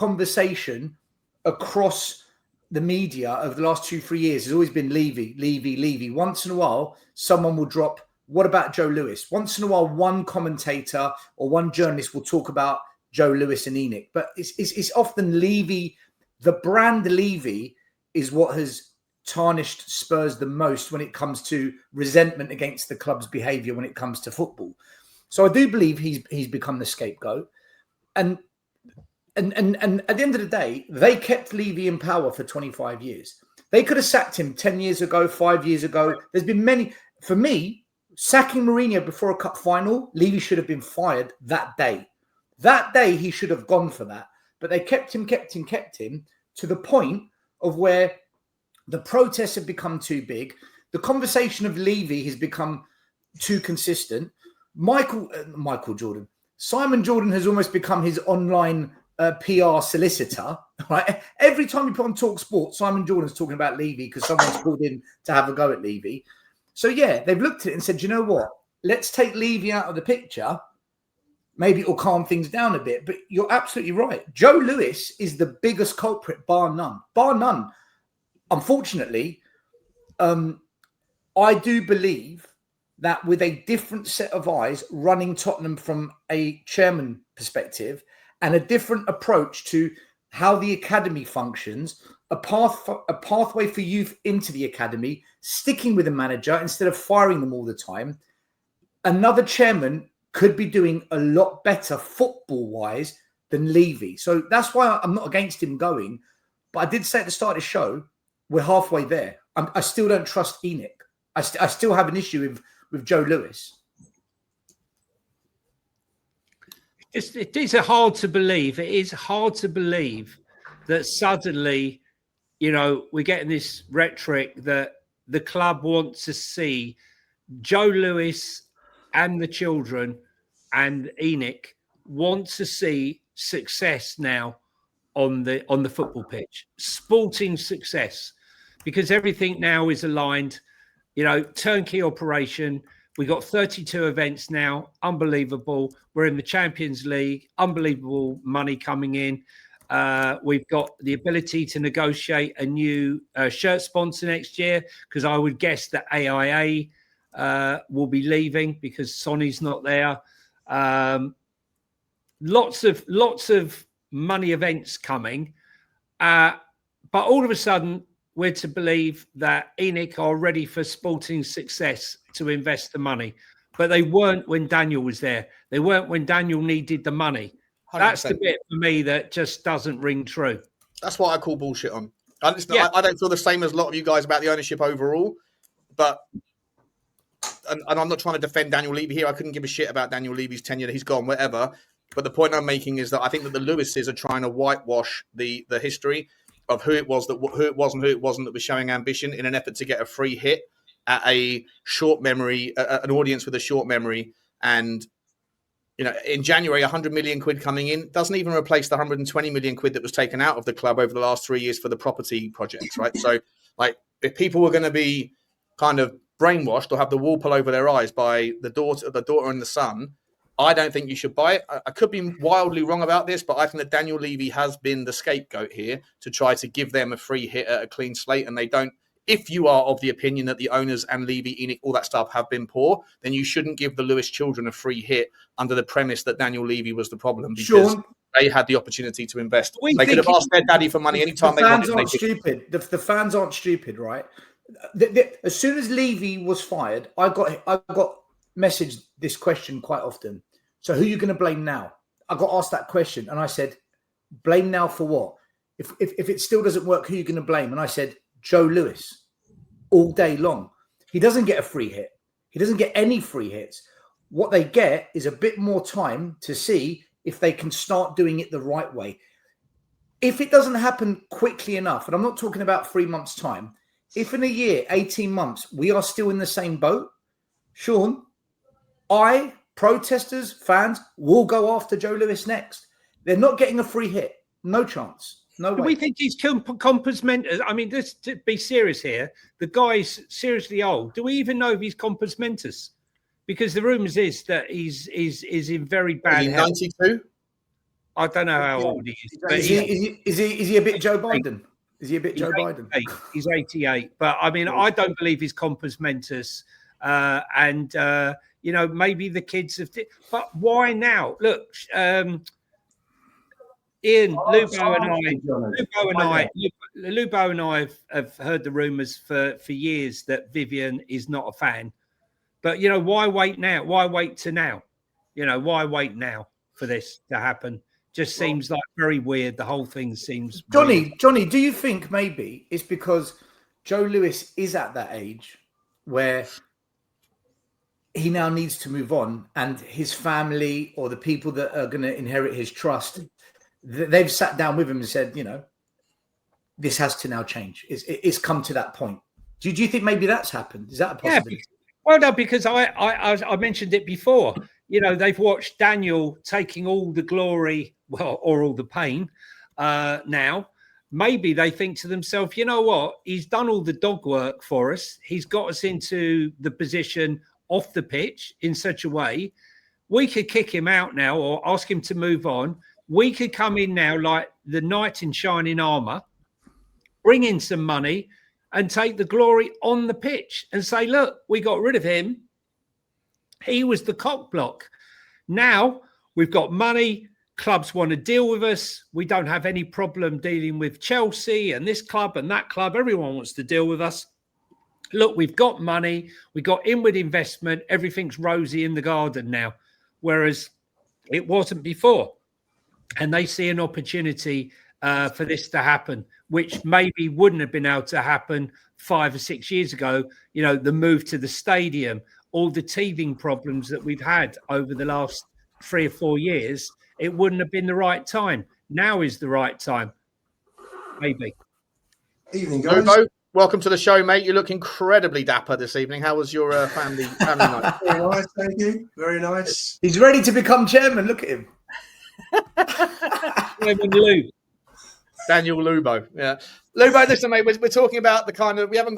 conversation across the media over the last 2-3 years has always been Levy. Once in a while, someone will drop, what about Joe Lewis? Once in a while, one commentator or one journalist will talk about Joe Lewis and Enoch. But it's often Levy. The brand Levy is what has tarnished Spurs the most when it comes to resentment against the club's behaviour when it comes to football. So I do believe he's become the scapegoat. And at the end of the day, they kept Levy in power for 25 years. They could have sacked him 10 years ago, 5 years ago. There's been many. For me, sacking Mourinho before a cup final, Levy should have been fired that day. That day, he should have gone for that. But they kept him to the point of where the protests have become too big. The conversation of Levy has become too consistent. Simon Jordan has almost become his online PR solicitor, right? Every time you put on Talk Sport, Simon Jordan's talking about Levy because someone's called in to have a go at Levy. So yeah, they've looked at it and said, you know what? Let's take Levy out of the picture. Maybe it'll calm things down a bit. But you're absolutely right. Joe Lewis is the biggest culprit, bar none. Bar none. Unfortunately, I do believe that with a different set of eyes running Tottenham from a chairman perspective and a different approach to how the academy functions, a pathway for youth into the academy, sticking with a manager instead of firing them all the time, another chairman could be doing a lot better football-wise than Levy. So that's why I'm not against him going. But I did say at the start of the show, we're halfway there. I still don't trust Enoch. I still have an issue with Joe Lewis. It is hard to believe. It is hard to believe that suddenly, we're getting this rhetoric that the club wants to see Joe Lewis and the children and Enoch want to see success now on the football pitch, sporting success, because everything now is aligned, turnkey operation. We got 32 events now, unbelievable. We're in the Champions League, unbelievable money coming in. We've got the ability to negotiate a new shirt sponsor next year, because I would guess that AIA will be leaving because Sonny's not there. Lots of money events coming, but all of a sudden we're to believe that Enoch are ready for sporting success to invest the money, but they weren't when Daniel was there. They weren't when Daniel needed the money. 100%. That's the bit for me that just doesn't ring true. That's what I call bullshit on. I don't feel the same as a lot of you guys about the ownership overall, but and I'm not trying to defend Daniel Levy here. I couldn't give a shit about Daniel Levy's tenure. He's gone, whatever. But the point I'm making is that I think that the Lewises are trying to whitewash the history of who it was and who it wasn't that was showing ambition in an effort to get a free hit at a short memory, an audience with a short memory. And, in January, 100 million quid coming in doesn't even replace the 120 million quid that was taken out of the club over the last 3 years for the property projects, right? So, if people were going to be kind of brainwashed or have the wool pull over their eyes by the daughter and the son, I don't think you should buy it. I could be wildly wrong about this, but I think that Daniel Levy has been the scapegoat here to try to give them a free hit at a clean slate. And they don't, if you are of the opinion that the owners and Levy, Enoch, all that stuff have been poor, then you shouldn't give the Lewis children a free hit under the premise that Daniel Levy was the problem, because they had the opportunity to invest. They could have asked their daddy for money anytime they wanted. The fans aren't stupid, right? As soon as Levy was fired, I got messaged this question quite often. So who are you going to blame now? I got asked that question, and I said, blame now for what? If it still doesn't work, who are you going to blame? And I said, Joe Lewis, all day long. He doesn't get a free hit. He doesn't get any free hits. What they get is a bit more time to see if they can start doing it the right way. If it doesn't happen quickly enough, and I'm not talking about 3 months' time, if in a year, 18 months, we are still in the same boat, Sean, protesters, fans will go after Joe Lewis next. They're not getting a free hit. No chance. No way. Do we think he's compass mentis? I mean, to be serious here, the guy's seriously old. Do we even know if he's compass mentis? Because the rumours is that he's in very bad health. 92? I don't know how old he is. But Is he a bit Joe Biden? Is he a bit Joe Biden? He's 88. But I mean, I don't believe he's compos mentis. You know, maybe the kids have. But why now? Look, Ian, Lubo and I have heard the rumours for years that Vivian is not a fan. But you know, why wait now? Why wait to now? You know, why wait now for this to happen? Just seems like very weird. The whole thing seems weird. Johnny, do you think maybe it's because Joe Lewis is at that age where he now needs to move on, and his family or the people that are going to inherit his trust, they've sat down with him and said, you know, this has to now change. It's come to that point. Do you think maybe that's happened? Is that a possibility? Yeah, well, no, because I mentioned it before. You know, they've watched Daniel taking all the glory, or all the pain now. Maybe they think to themselves, you know what? He's done all the dog work for us. He's got us into the position off the pitch in such a way. We could kick him out now or ask him to move on. We could come in now like the knight in shining armour, bring in some money and take the glory on the pitch and say, look, we got rid of him. He was the cock block. Now we've got money. Clubs want to deal with us. We don't have any problem dealing with Chelsea and this club and that club. Everyone wants to deal with us. Look, we've got money. We got inward investment. Everything's rosy in the garden now, whereas it wasn't before. And they see an opportunity for this to happen, which maybe wouldn't have been able to happen 5 or 6 years ago. You know, the move to the stadium, all the teething problems that we've had over the last 3 or 4 years, it wouldn't have been the right time. Now is the right time. Maybe. Evening, guys. Lubo, welcome to the show, mate. You look incredibly dapper this evening. How was your family night? Very nice, thank you. Very nice. He's ready to become chairman. Look at him. Daniel Lubo, yeah. Lubo, listen, mate. We're talking about the kind of we haven't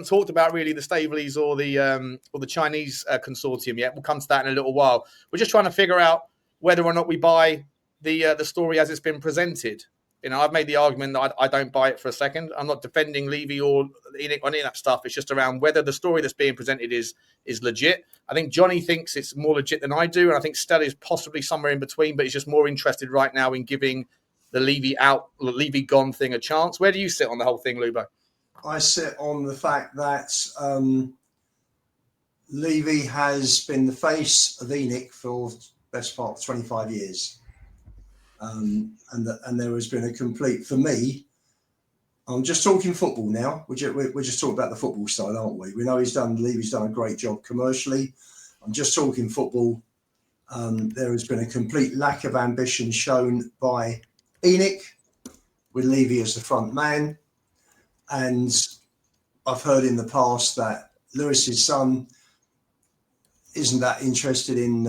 talked about really the Staveleys or the Chinese consortium yet. We'll come to that in a little while. We're just trying to figure out whether or not we buy the story as it's been presented. You know, I've made the argument that I don't buy it for a second. I'm not defending Levy or any of that stuff. It's just around whether the story that's being presented is legit. I think Johnny thinks it's more legit than I do, and I think Stella is possibly somewhere in between, but he's just more interested right now in giving the Levy gone thing a chance. Where do you sit on the whole thing, Lubo? I sit on the fact that Levy has been the face of ENIC for the best part of 25 years. And there has been a complete, for me, I'm just talking football now. We're just talking about the football side, aren't we? We know Levy's done a great job commercially. I'm just talking football. There has been a complete lack of ambition shown by ENIC with Levy as the front man. And I've heard in the past that Lewis's son isn't that interested in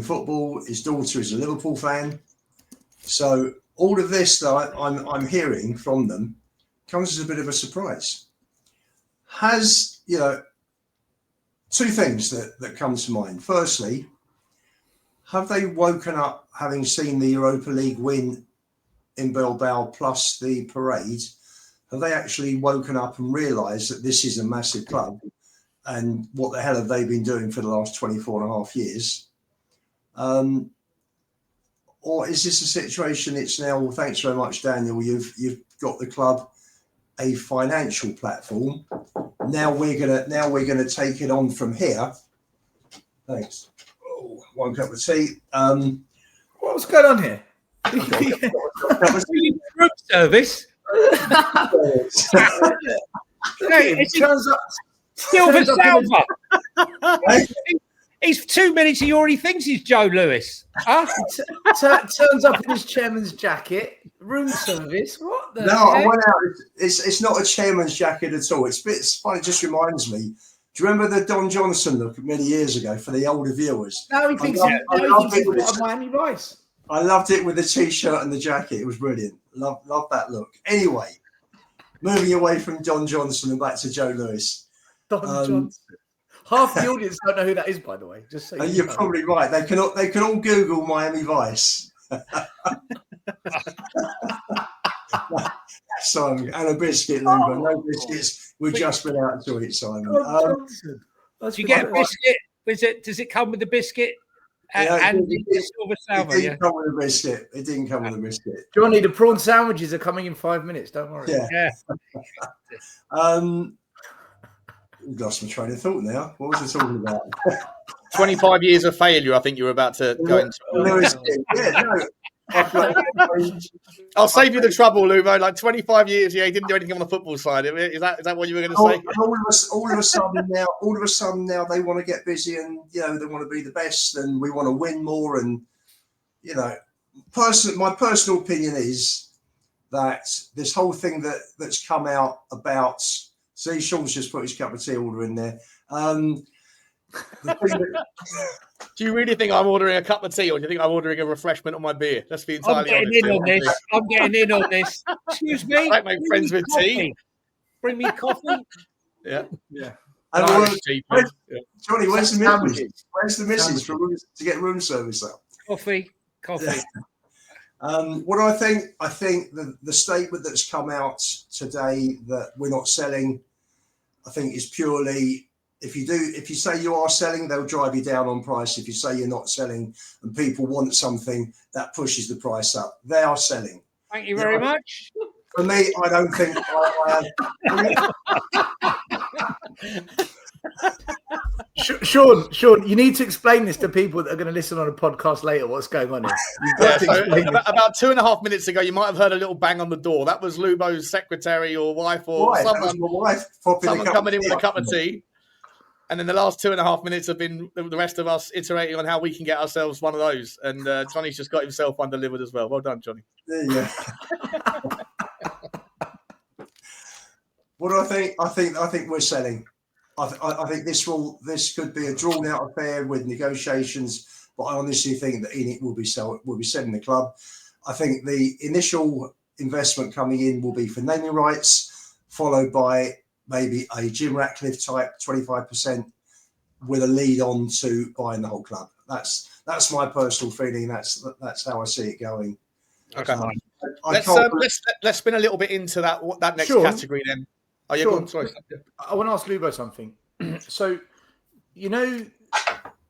football. His daughter is a Liverpool fan. So all of this that I'm hearing from them comes as a bit of a surprise. Has, you know, two things that come to mind. Firstly, have they woken up having seen the Europa League win in Bilbao plus the parade? Have they actually woken up and realised that this is a massive club and what the hell have they been doing for the last 24 and a half years? Or is this a situation it's now, well, thanks very much, Daniel, you've got the club a financial platform. Now we're gonna take it on from here. Thanks. Oh, one cup of tea. What's going on here? Room service. It turns up. Silver Salver. He's 2 minutes. He already thinks he's Joe Lewis. Huh? Turns up in his chairman's jacket. Room service. What the? No, heck? I went out. It's not a chairman's jacket at all. It's funny. It just reminds me. Do you remember the Don Johnson look many years ago for the older viewers? No, he thinks it's Miami Vice. I loved it with the t-shirt and the jacket. It was brilliant. Love that look. Anyway, moving away from Don Johnson and back to Joe Lewis. Don Johnson. Half the audience don't know who that is, by the way. Just so you're probably right. They can all Google Miami Vice. Simon, and a biscuit, Luba. No biscuits. We've just been out to eat, Simon. Do you get a biscuit? Does it come with a biscuit? And the silver salmon? It didn't come with a biscuit. It didn't come with a biscuit. Johnny, the prawn sandwiches are coming in 5 minutes. Don't worry. Yeah. Lost my train of thought now. What was I talking about? 25 years of failure, I think you were about to go into. I'll save you the trouble, Lubo. Like 25 years, he didn't do anything on the football side. Is that what you were going to say? All of a sudden now, they want to get busy and they want to be the best and we want to win more. And my personal opinion is that this whole thing that's come out about. See, Sean's just put his cup of tea order in there. Do you really think I'm ordering a cup of tea, or do you think I'm ordering a refreshment on my beer? Let's be entirely honest. I'm getting in on this. Excuse me. I make friends with tea. Bring me coffee. Yeah. Johnny, where's the missus? Where's the missus to get room service up? Coffee. What I think the statement that's come out today that we're not selling, I think is purely. If you say you are selling, they'll drive you down on price. If you say you're not selling and people want something, that pushes the price up. They are selling. Thank you very much. For me, I don't think Sean, you need to explain this to people that are going to listen on a podcast later. What's going on here? About 2.5 minutes ago, you might have heard a little bang on the door. That was Lubo's secretary or wife or someone coming in with a cup of tea. And then the last 2.5 minutes have been the rest of us iterating on how we can get ourselves one of those. And Johnny's just got himself one delivered as well. Well done, Johnny. There you go. What do I think? I think we're selling. I think this could be a drawn out affair with negotiations, but I honestly think that ENIC will be selling the club. I think the initial investment coming in will be for naming rights, followed by maybe a Jim Ratcliffe type 25% with a lead on to buying the whole club. That's my personal feeling. That's how I see it going. Okay. Let's spin a little bit into that next category then. Oh, yeah, go on. Sorry. I want to ask Lubo something. So, a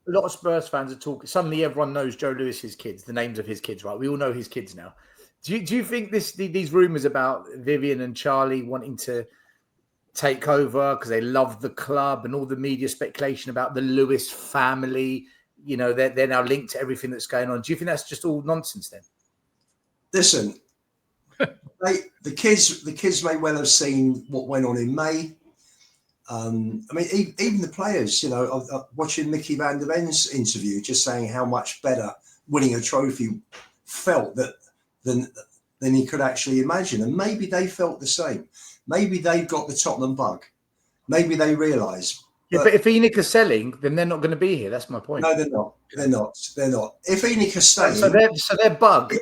lot of Spurs fans are talking. Suddenly, everyone knows Joe Lewis's kids, the names of his kids, right? We all know his kids now. Do you think these rumors about Vivian and Charlie wanting to take over because they love the club and all the media speculation about the Lewis family, they're now linked to everything that's going on? Do you think that's just all nonsense then? Listen, the kids may well have seen what went on in May. Even the players, watching Mickey van der Ven's interview, just saying how much better winning a trophy felt than he could actually imagine. And maybe they felt the same. Maybe they've got the Tottenham bug. Maybe they realise. Yeah, but if ENIC are selling, then they're not going to be here. That's my point. No, they're not. They're not. If ENIC are staying... So their bug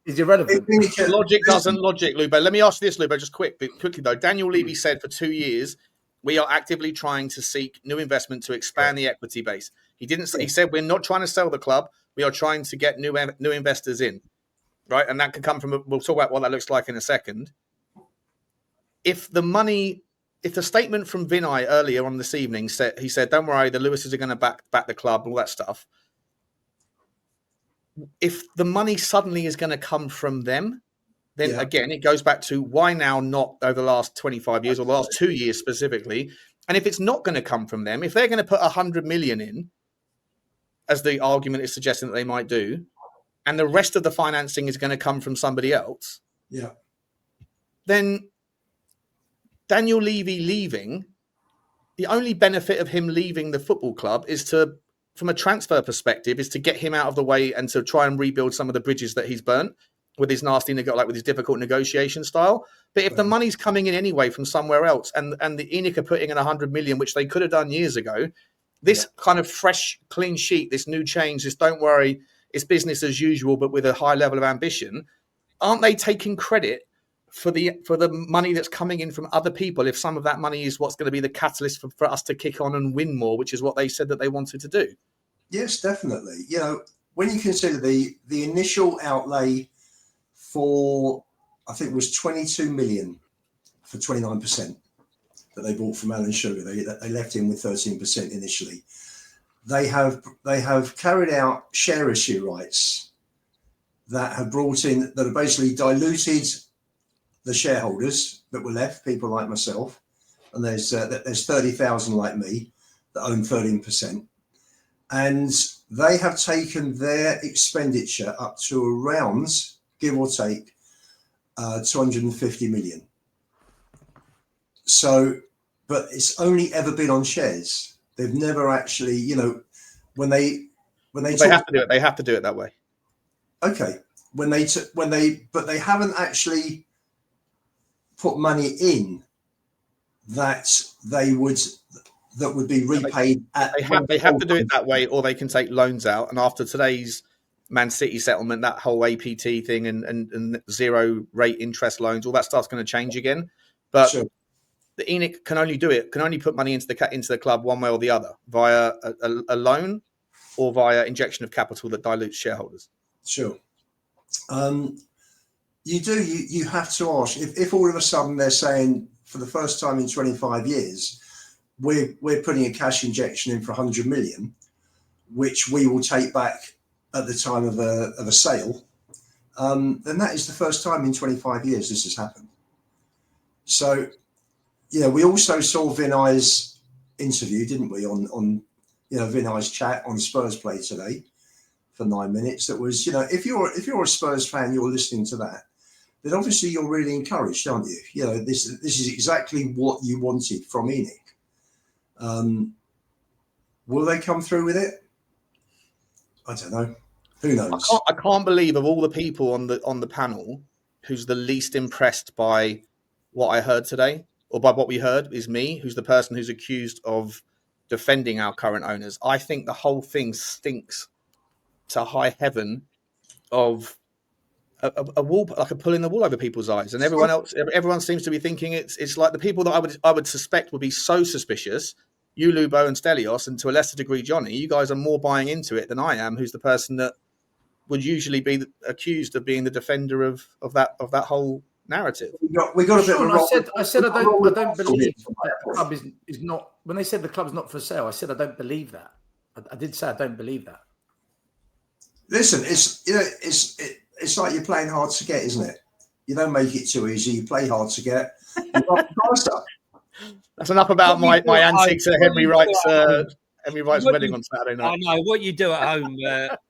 is irrelevant. Logic doesn't logic, Lubo. Let me ask you this, Lubo, just quickly though. Daniel Levy said for 2 years, we are actively trying to seek new investment to expand the equity base. He said we're not trying to sell the club. We are trying to get new investors in. Right? And that can come from, we'll talk about what that looks like in a second. If the statement from Vinay earlier on this evening said, he said, don't worry, the Lewises are going to back the club, all that stuff. If the money suddenly is going to come from them, then again, it goes back to why now not over the last 25 years or the last 2 years specifically. And if it's not going to come from them, if they're going to put 100 million in, as the argument is suggesting that they might do, and the rest of the financing is going to come from somebody else, then Daniel Levy leaving, the only benefit of him leaving the football club is from a transfer perspective, is to get him out of the way and to try and rebuild some of the bridges that he's burnt with his with his difficult negotiation style. But if the money's coming in anyway from somewhere else, and the ENIC are putting in 100 million, which they could have done years ago, this kind of fresh, clean sheet, this new change, this don't worry, it's business as usual, but with a high level of ambition, aren't they taking credit for the money that's coming in from other people, if some of that money is what's going to be the catalyst for us to kick on and win more, which is what they said that they wanted to do? Yes, definitely. when you consider the initial outlay for, I think it was 22 million for 29% that they bought from Alan Sugar. They left him with 13% initially. They have carried out share issue rights that have brought in, that have basically diluted the shareholders that were left, people like myself, and there's 30,000 like me that own 13%, and they have taken their expenditure up to around, give or take, 250 million. So, but it's only ever been on shares. They've never actually, you know, when they have to do it. They have to do it that way. Okay, but they haven't actually put money in that would be repaid. They have to do it that way, or they can take loans out. And after today's Man City settlement, that whole APT thing and zero rate interest loans, all that stuff's going to change again. But sure. The ENIC can only put money into the club one way or the other, via a loan or via injection of capital that dilutes shareholders. Sure. You have to ask, if all of a sudden they're saying for the first time in 25 years, we're putting a cash injection in for 100 million, which we will take back at the time of a sale, then that is the first time in 25 years this has happened. So, yeah, we also saw Vinay's interview, didn't we, on Vinay's chat on Spurs Play today for 9 minutes. That was, you know, if you're a Spurs fan, you're listening to that, then obviously you're really encouraged, aren't you? You know, this is exactly what you wanted from ENIC. Will they come through with it? I don't know. Who knows? I can't believe, of all the people on the panel, who's the least impressed by what I heard today, or by what we heard, is me, who's the person who's accused of defending our current owners. I think the whole thing stinks to high heaven of a wool, like a pulling the wool over people's eyes, and everyone seems to be thinking it's like the people that I would suspect would be so suspicious. You, Lubo, and Stelios, and to a lesser degree Johnny, you guys are more buying into it than I am, who's the person that would usually be accused of being the defender of that whole narrative. We got a bit. Sean, I said I don't believe that the club is not. When they said the club's not for sale, I said I don't believe that. I did say I don't believe that. Listen, it's like you're playing hard to get, isn't it? You don't make it too easy. You play hard to get. That's enough about my antics at Henry Wright's wedding on Saturday night. I know what you do at home,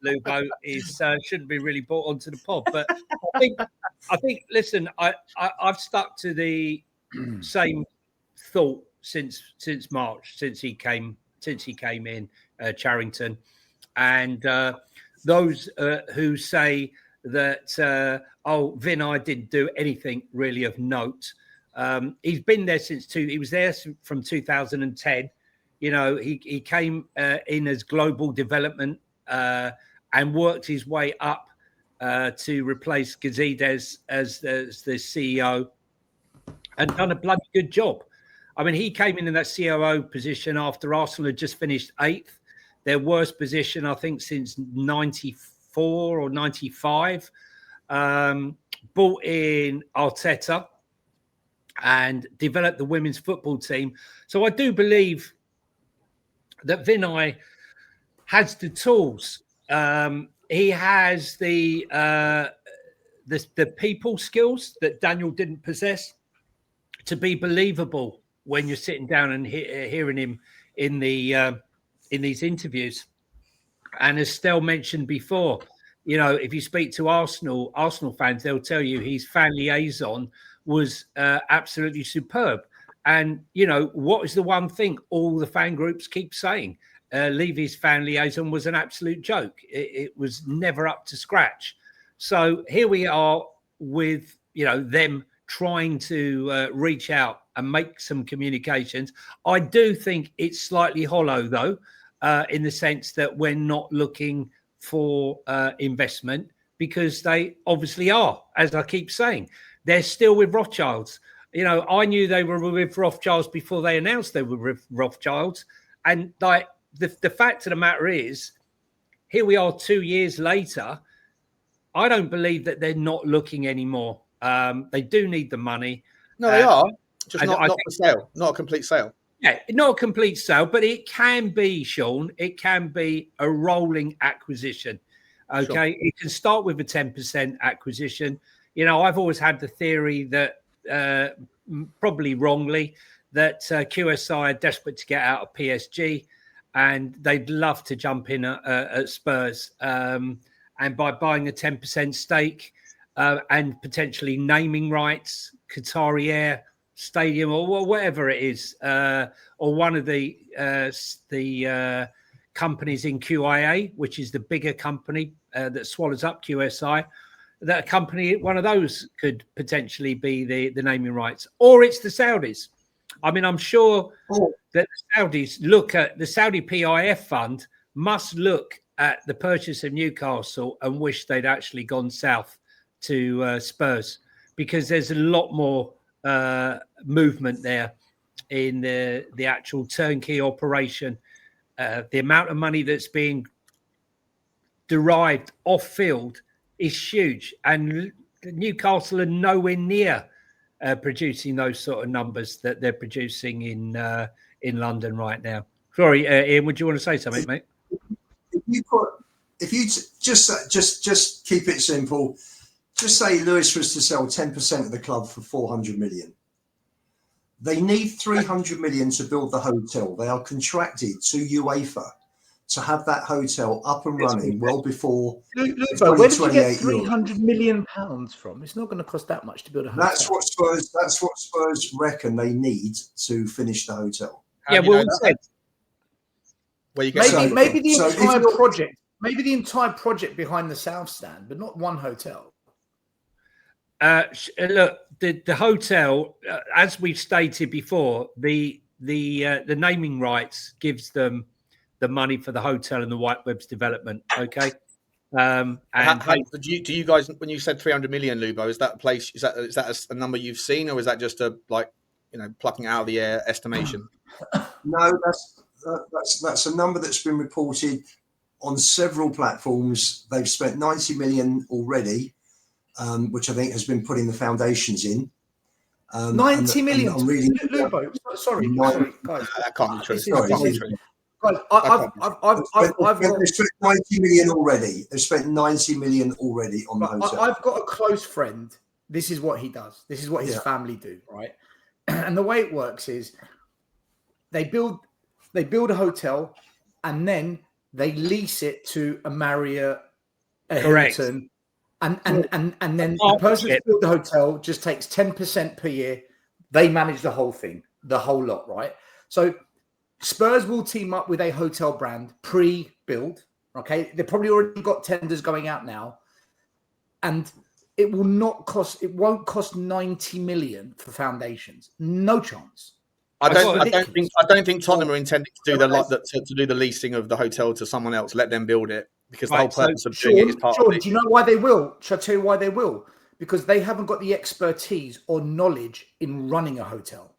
Lubo, is shouldn't be really brought onto the pod. But I think. Listen, I've stuck to the same thought since March, since he came in, Charrington, and those who say that Vinay didn't do anything really of note. He's been there he was there from 2010. You know, he came in as global development and worked his way up to replace Gazidez as the CEO, and done a bloody good job. I mean, he came in that COO position after Arsenal had just finished 8th, their worst position, I think, since 94 or 95. Brought in Arteta and developed the women's football team. So I do believe that Vinay has the tools. He has the people skills that Daniel didn't possess to be believable when you're sitting down and hearing him in these interviews. And as Stel mentioned before, you know, if you speak to Arsenal fans, they'll tell you his fan liaison was absolutely superb. And, you know, what is the one thing all the fan groups keep saying? Levy's fan liaison was an absolute joke. It was never up to scratch. So here we are with, you know, them trying to reach out and make some communications. I do think it's slightly hollow, though, in the sense that we're not looking for investment, because they obviously are, as I keep saying. They're still with Rothschilds. You know, I knew they were with Rothschilds before they announced they were with Rothschilds. And like the fact of the matter is, here we are 2 years later. I don't believe that they're not looking anymore. They do need the money. No, they are. Just not think, for sale. Not a complete sale. Yeah, not a complete sale, but it can be, Sean. It can be a rolling acquisition. Okay, It can start with a 10% acquisition. You know, I've always had the theory that, probably wrongly, that QSI are desperate to get out of PSG, and they'd love to jump in at Spurs. And by buying a 10% stake and potentially naming rights, Qatari Air Stadium or whatever it is, or one of the companies in QIA, which is the bigger company that swallows up QSI, that a company, one of those could potentially be the naming rights, or it's the Saudis. I mean, I'm sure that the Saudis look at the Saudi PIF fund, must look at the purchase of Newcastle and wish they'd actually gone south to Spurs, because there's a lot more movement there in the actual turnkey operation. The amount of money that's being derived off field is huge, and Newcastle are nowhere near producing those sort of numbers that they're producing in London right now. Sorry, Ian, would you want to say something, mate? If you just keep it simple, just say Lewis was to sell 10% of the club for 400 million. They need 300 million to build the hotel. They are contracted to UEFA to have that hotel up and running well before. Where did you get 300 million pounds from? It's not going to cost that much to build a hotel. That's what Spurs reckon they need to finish the hotel. Yeah, well said. Maybe the entire project behind the South Stand, but not one hotel. Look, the hotel, as we've stated before, the naming rights gives them the money for the hotel and the White Webs development. Okay. And do you guys, when you said 300 million, Lubo, is that a place? Is that a number you've seen, or is that just a plucking out of the air estimation? No, that's a number that's been reported on several platforms. They've spent 90 million already, which I think has been putting the foundations in. 90 million. Lubo, sorry, guys. That can't be true. Guys, they've spent 90 million already. They've spent 90 million already on the hotel. I've got a close friend. This is what he does. This is what his family do, right? And the way it works is they build a hotel and then they lease it to a Marriott, a Hilton, and then the person who built the hotel just takes 10% per year. They manage the whole thing, the whole lot, right? So Spurs will team up with a hotel brand pre-build. Okay, they've probably already got tenders going out now, and it won't cost 90 million for foundations. No chance. I don't think Tottenham are intending to do the leasing of the hotel to someone else. Let them build it, because the whole purpose of doing it is part of it. Do you know why they will? Shall I tell you why they will? Because they haven't got the expertise or knowledge in running a hotel.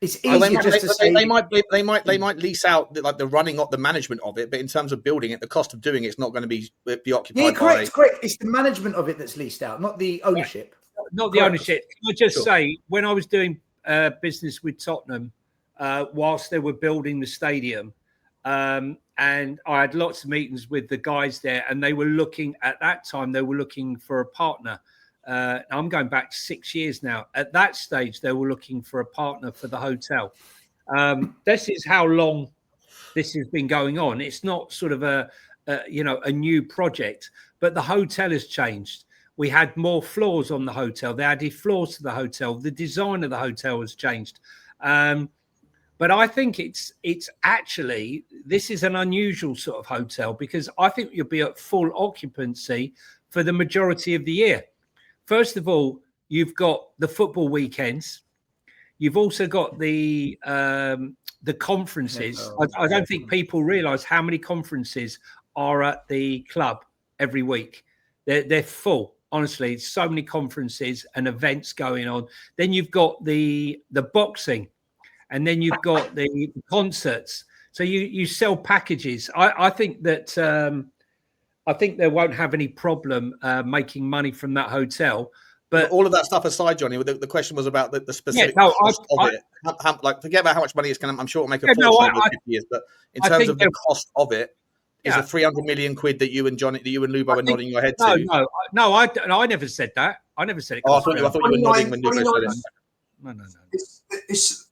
It's easier to say. They might lease out the running of the management of it, but in terms of building it, the cost of doing it's not going to be occupied. Yeah, correct. It's the management of it that's leased out, not the ownership. Not the ownership. Can I just say, when I was doing business with Tottenham, whilst they were building the stadium, and I had lots of meetings with the guys there, and they were looking at that time. They were looking for a partner. I'm going back 6 years now. At that stage, they were looking for a partner for the hotel. This is how long this has been going on. It's not sort of a new project, but the hotel has changed. We had more floors on the hotel. They added floors to the hotel. The design of the hotel has changed. But I think it's actually, this is an unusual sort of hotel, because I think you'll be at full occupancy for the majority of the year. First of all, you've got the football weekends. You've also got the conferences. I don't think people realise how many conferences are at the club every week. They're full. Honestly, so many conferences and events going on. Then you've got the boxing, and then you've got the concerts. So you sell packages. I think that I think they won't have any problem making money from that hotel. But all of that stuff aside, Johnny, the question was about the specific Yeah, no, cost of it. Like, forget about how much money it's going to. I'm sure it'll make a fortune over 50 years. But in terms of the cost of it, is it 300 million quid that you and Johnny, that you and Lubo are nodding your head to? No, I never said that. I never said it. Oh, I thought you were nodding when Lubo said it. No.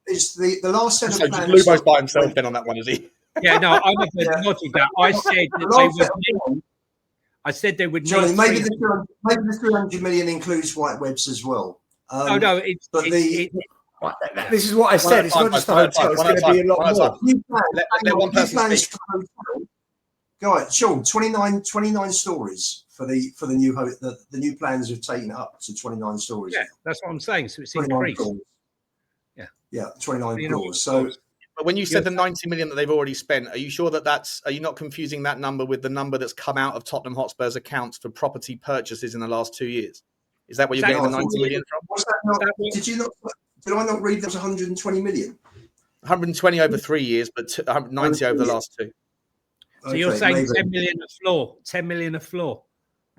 It's the last set of plans. Lubo's by himself then on that one, is he? Yeah, no, I never nodded that. I said that they would. I said they would. Johnny, maybe the 300 million includes white webs as well. No, this is what I said. It's not just the hotel. It's going to be a lot more. Let one person speak. Go ahead, Sean. 29 stories for the new plans have taken up to 29 stories. Yeah, that's what I'm saying. So it's increased. Floors. Yeah, 29 floors. So. But when you said the 90 million that they've already spent, are you sure are you not confusing that number with the number that's come out of Tottenham Hotspur's accounts for property purchases in the last 2 years? Is that where you're getting the 90 million from? Did I not read that was 120 million? 120 over 3 years, but 90 over the last two. So you're saying 10 million a floor? 10 million a floor?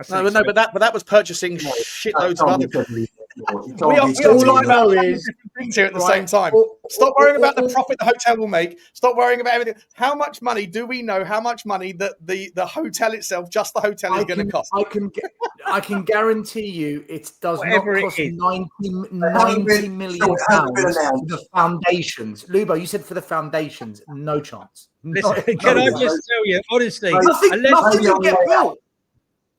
No, but that was purchasing shitloads of other. All I know is things here at the same time. Stop worrying about the profit the hotel will make. Stop worrying about everything. How much money do we know? How much money that the hotel itself, just the hotel, is going to cost? I can guarantee you, it does not cost 90 million pounds for the foundations. Lubo, you said for the foundations, no chance. Listen, can I just tell you honestly? Nothing would get built.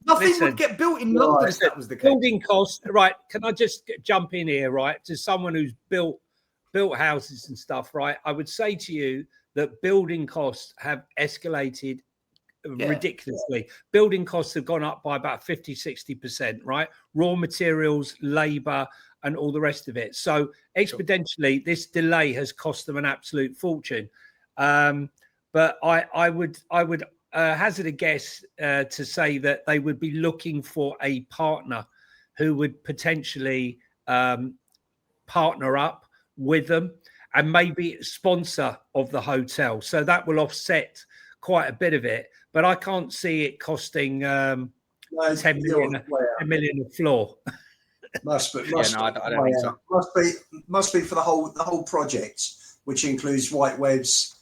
Nothing would get built in London if that was the case. Building costs, right? Can I just jump in here, right? To someone who's built houses and stuff, right? I would say to you that building costs have escalated ridiculously. Building costs have gone up by about 50-60%, right? Raw materials, labor, and all the rest of it. So exponentially, this delay has cost them an absolute fortune. But I would hazard a guess to say that they would be looking for a partner who would potentially partner up with them and maybe sponsor of the hotel. So that will offset quite a bit of it. But I can't see it costing 10 million a floor. Must be. I don't think so. Must be for the whole project, which includes white webs,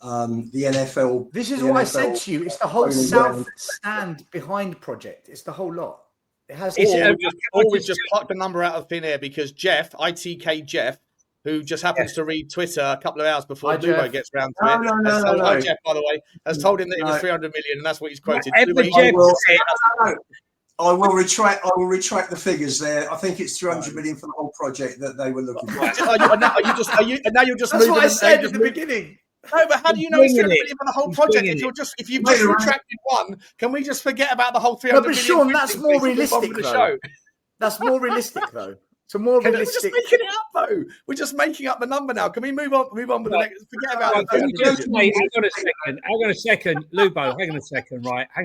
the NFL. This is what I said to you. It's the whole South Stand behind project. It's the whole lot. It has. We've just plucked the number out of thin air because Jeff, ITK Jeff, who just happens to read Twitter a couple of hours before Lubo gets round to it. No. Jeff, by the way, has told him that it was 300 million, and that's what he's quoted. I will retract the figures there. I think it's 300 million for the whole project that they were looking for. Now you're just That's moving. what I said at the beginning. No, but how do you know it's 300 million for the whole project? If you've just retracted one, can we just forget about the whole 300 million? But Sean, that's more realistic though. That's more realistic though. So more realistic. We're just making it up though. We're just making up the number now. Can we move on with the next? Forget about it. Hang on a second, Lubo. Hang on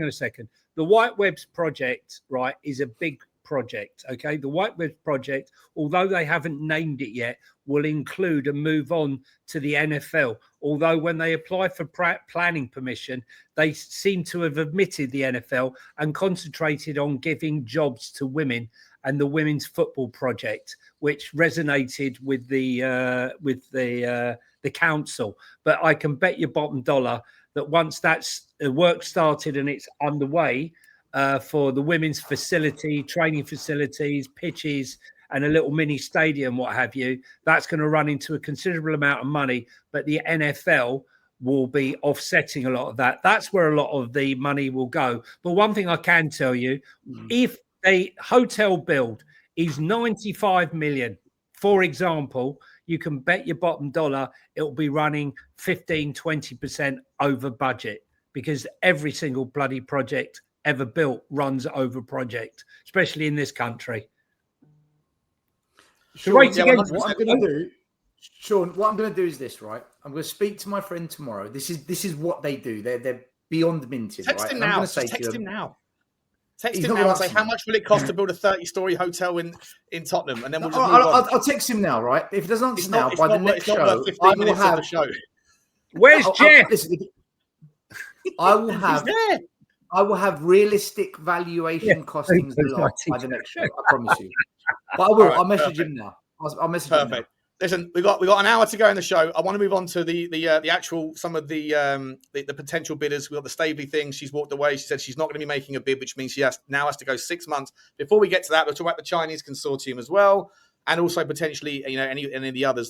a second. The White Webs project, right, is a big project. Okay, the White Webs project, although they haven't named it yet, will include a move on to the NFL. Although when they apply for planning permission, they seem to have omitted the NFL and concentrated on giving jobs to women and the women's football project, which resonated with the council. But I can bet your bottom dollar that once that's work started and it's underway for the women's facility, training facilities, pitches, and a little mini stadium, what have you, that's going to run into a considerable amount of money. But the NFL will be offsetting a lot of that. That's where a lot of the money will go. But one thing I can tell you, if a hotel build is 95 million, for example, you can bet your bottom dollar it'll be running 15-20% over budget, because every single bloody project ever built runs over project, especially in this country. Sean, what I'm going to do is this, right? I'm going to speak to my friend tomorrow. This is what they do. They're beyond minted. Text him now. Text him now. Text him now and say, how much will it cost to build a 30-story hotel in Tottenham? And then we'll just move on. I'll text him now, right? If he doesn't answer now, by the next show, I will have... Where's Jeff? I will have... He's there. I will have realistic valuation costings below by the next show. I promise you. But I will. Right, I'll message him now. I'll message him now. Listen, we got an hour to go in the show. I want to move on to the actual some of the potential bidders. We got the Staveley thing. She's walked away. She said she's not going to be making a bid, which means she now has to go 6 months. Before we get to that, we'll talk about the Chinese consortium as well, and also potentially any of the others that